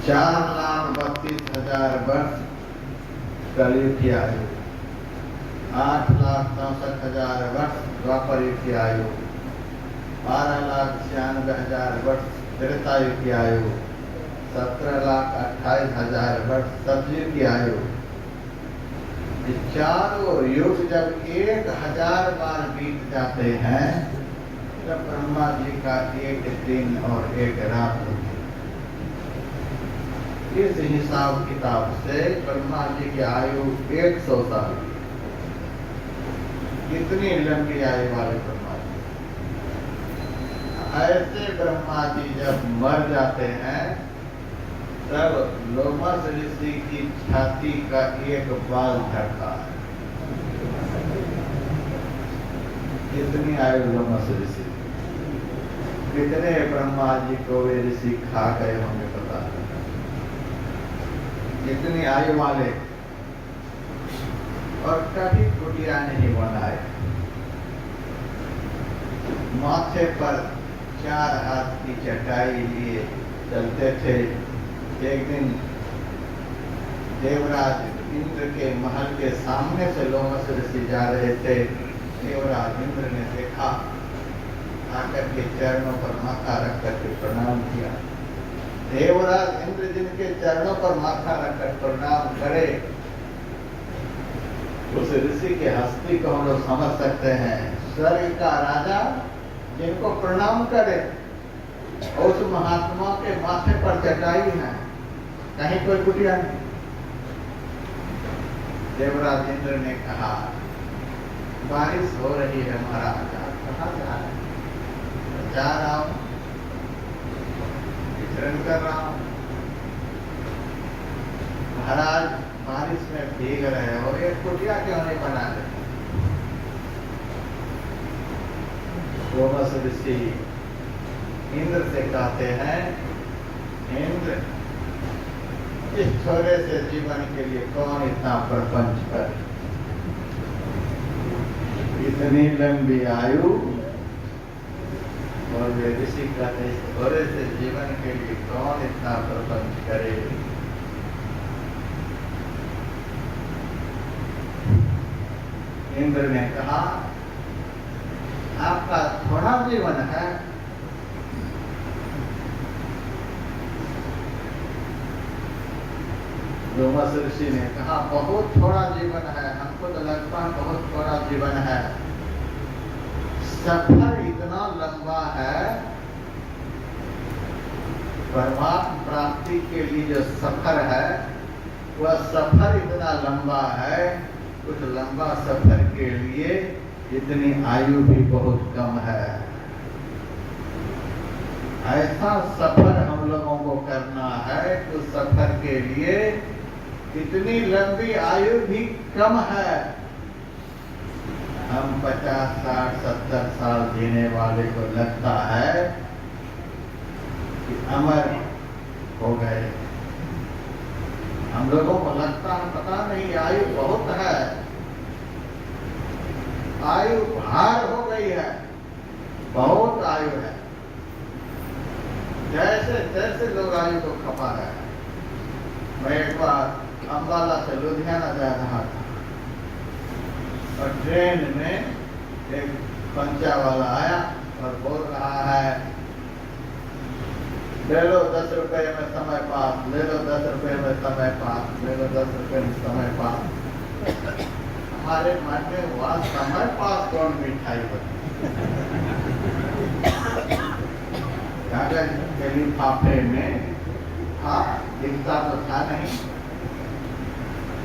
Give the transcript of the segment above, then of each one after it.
4,32,000 वर्ष कलयुग की आयु, 8,64,000 वर्ष द्वापर युग की आयु, 12,96,000 वर्ष त्रेतायुग की आयु, 17,28,000 वर्ष सतयुग की आयु। ये चारों युग जब 1,000 बार बीत जाते हैं तब ब्रह्मा जी का एक दिन और एक रात होती है। इस हिसाब किताब से ब्रह्मा जी की आयु 100 साल। कितनी लंबी आयु वाले ब्रह्मा जी। ऐसे ब्रह्मा जी जब मर जाते हैं तब लोमस ऋषि की छाती का एक बाल झड़ता है। कितनी आयु लोमस ऋषि, कितने ब्रह्मा जी को वे ऋषि खा गए होंगे पता नहीं। कितनी आयु वाले, और कभी कुटिया नहीं बनाए। माथे पर 4 हाथ की चटाई लिए चलते थे। एक दिन देवराज इंद्र के महल के सामने से लोमस ऋषि जा रहे थे। देवराज इंद्र ने देखा, आकर के चरणों पर माथा रख करके प्रणाम किया। देवराज इंद्र जिनके चरणों पर माथा रखकर प्रणाम करे, उस ऋषि के हस्ती को हम लोग समझ सकते हैं। स्वर्ग का राजा जिनको प्रणाम करे, उस महात्मा के माथे पर चटाई है, कहीं कोई कुटिया नहीं। देवराज इंद्र ने कहा, बारिश हो रही है महाराज, आप कहाँ जा रहे हैं? जा रहा हूं, विचरण कर रहा हूं। महाराज बारिश में भीग रहे हो, एक कुटिया क्यों नहीं बना रहे? लोमस ऋषि इंद्र से कहते हैं, इंद्र इस छोरे से जीवन के लिए कौन इतना प्रपंच करे? इतनी लंबी आयु, और वे ऋषि कहते इस छोरे से जीवन के लिए कौन इतना प्रपंच करे? इंद्र ने कहा, आपका थोड़ा जीवन है। लोमस ऋषि ने कहा, बहुत थोड़ा जीवन है, हमको तो लगता है बहुत थोड़ा जीवन है। सफर इतना लंबा है, परमात्मा प्राप्ति के लिए जो सफर है वह सफर इतना लंबा है। उस लंबा सफर के लिए इतनी आयु भी बहुत कम है। ऐसा सफर हम लोगों को करना है कि उस सफर के लिए इतनी लंबी आयु भी कम है। हम 50, 60, 70 साल जीने वाले को लगता है कि अमर हो गए। हम लोगों को लगता है पता नहीं आयु बहुत है, आयु भार हो गई है, बहुत आयु है। जैसे जैसे लोग आयु को खपा रहे हैं। मैं एक बार अम्बाला से लुधियाना जा रहा था और ट्रेन में एक पंचा वाला आया और बोल रहा है, ले लो 10 रुपए में समय पास, ले लो 10 रुपए में समय पास, ले लो 10 रुपए में समय पास। हमारे मन में हुआ समय पास कौन मिठाई होती? कागज के लिफाफे में था, दिखता तो था नहीं।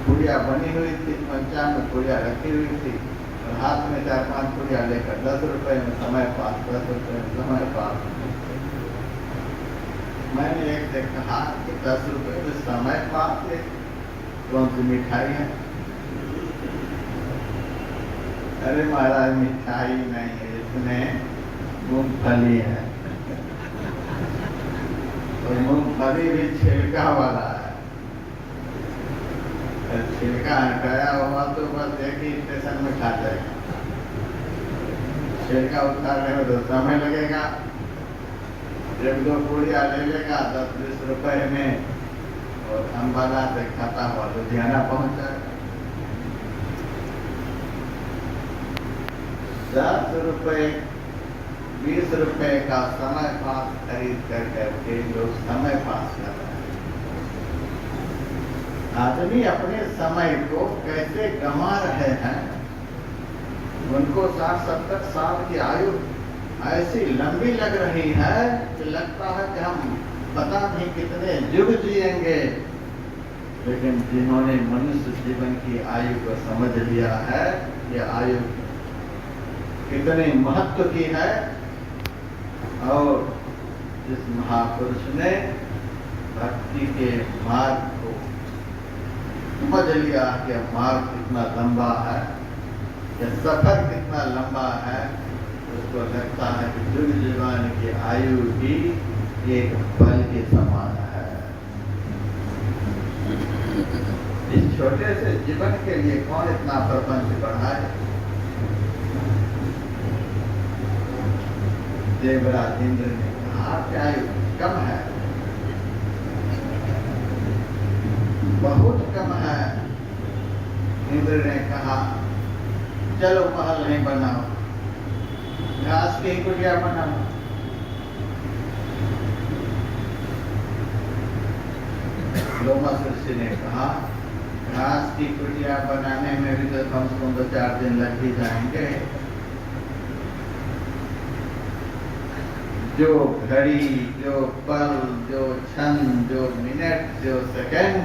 पुड़िया बनी हुई थी, पंचा में पुड़िया रखी हुई थी और हाथ में 4-5 पुड़िया लेकर 10 रुपए में समय पास, 10 रुपए में समय पास। मैंने एक से कहा कि 10 रुपए में समय पास है, कौन सी मिठाई है? अरे महाराज मिठाई नहीं है, इसमें मूंगफली है और मूंगफली भी छिलका वाला है। छिलका हटाया हुआ तो बस एक ही स्टेशन में खा जाएगा। छिलका उतारने में तो समय लगेगा। 1-2 पुड़िया ले लेगा 10-20 रुपए में, और अंबाला से खाता हुआ लुधियाना पहुंचा। 10 रुपए 20 रुपए का समय पास खरीद कर करके लोग समय पास कर रहे हैं। आदमी अपने समय को कैसे गंवा रहे हैं। उनको 60-70 साल की आयु ऐसी लंबी लग रही है कि लगता है कि हम पता नहीं कितने युग जिएंगे। लेकिन जिन्होंने मनुष्य जीवन की आयु को समझ लिया है, ये आयु कितने महत्व की है, और जिस महापुरुष ने भक्ति के मार्ग को समझ लिया कि मार्ग कितना लंबा है, यह सफर कितना लंबा है, उसको लगता है कि युग जीवन की आयु भी एक पल के समान है। इस छोटे से जीवन के लिए कौन इतना प्रपंच बढ़ाए। देवराज इंद्र ने कहा आपकी आयु कम है, बहुत कम है। इंद्र ने कहा चलो महल नहीं बनाओ, घास की कुटिया बनाओ। लोमस ऋषि ने कहा घास की कुटिया बनाने में भी तो कम से कम 2-4 दिन लग ही जाएंगे। जो घड़ी, जो पल, जो क्षण, जो मिनट, जो सेकंड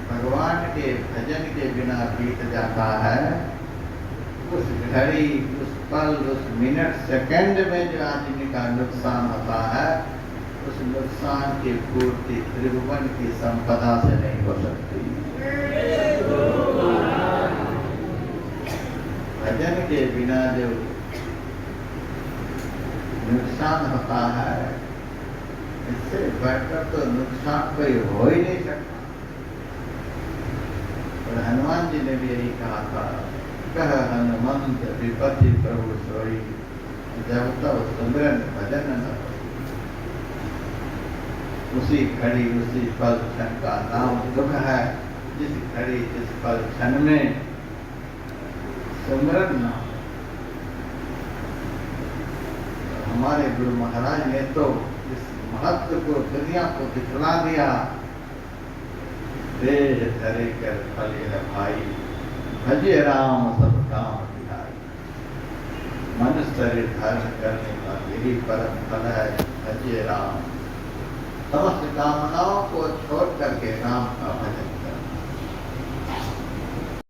भगवान के भजन के बिना बीत जाता है, उस घड़ी, उस पल, उस मिनट, सेकंड में जो आदमी का नुकसान होता है, उस नुकसान की पूर्ति त्रिभुवन की संपदा से नहीं हो सकती। भजन के बिना जो नुकसान होता है, इससे बढ़कर तो नुकसान कोई हो ही नहीं सकता। और हनुमान जी ने भी यही कहा था, कह हनुमंत विपत्ति प्रभु सोई, जब तब सुमिरन भजन न हो। उसी घड़ी उसी पल क्षण का नाम दुख है। जिस घड़ी जिस पल क्षण में सुमिरन न हो। हमारे गुरु महाराज ने तो इस महत्व को दुनिया को दिखला दिया। देह धरे कर फल है भाई, भजे राम सब काम बिहारी। मनुष्य शरीर धारण करने का यही परम फल है, भजे राम। समस्त कामनाओं को छोड़ करके राम का भजन